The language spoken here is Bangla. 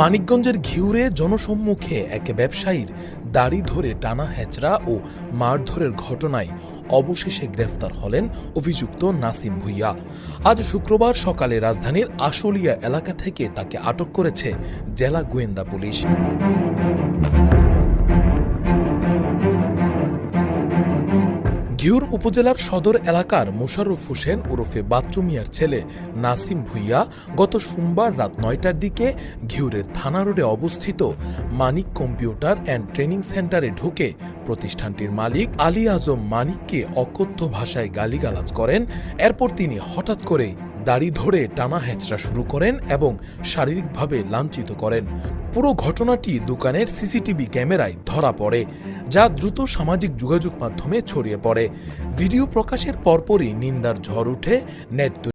মানিকগঞ্জের ঘিউরে জনসম্মুখে এক ব্যবসায়ীর দাড়ি ধরে টানা হেচড়া ও মারধরের ঘটনায় অবশেষে গ্রেফতার হলেন অভিযুক্ত নাসিম ভুঁইয়া। আজ শুক্রবার সকালে রাজধানীর আশুলিয়া এলাকা থেকে তাকে আটক করেছে জেলা গোয়েন্দা পুলিশ। ঘিওর উপজেলার সদর এলাকার মোশাররফ হোসেন ওরফে বাচ্চু মিয়ার ছেলে নাসিম ভুঁইয়া গত সোমবার রাত ৯টার দিকে ঘিওরের থানা রোডে অবস্থিত মানিক কম্পিউটার অ্যান্ড ট্রেনিং সেন্টারে ঢুকে প্রতিষ্ঠানটির মালিক আলী আজম মানিককে অকথ্য ভাষায় গালিগালাজ করেন। এরপর তিনি হঠাৎ করে দাড়ি ধরে টানা হেঁচড়া শুরু করেন এবং শারীরিকভাবে লাঞ্ছিত করেন। পুরো ঘটনাটি দোকানের সিসিটিভি ক্যামেরায় ধরা পড়ে, যা দ্রুত সামাজিক যোগাযোগ মাধ্যমে ছড়িয়ে পড়ে। ভিডিও প্রকাশের পরপরই নিন্দার ঝড় উঠে নেট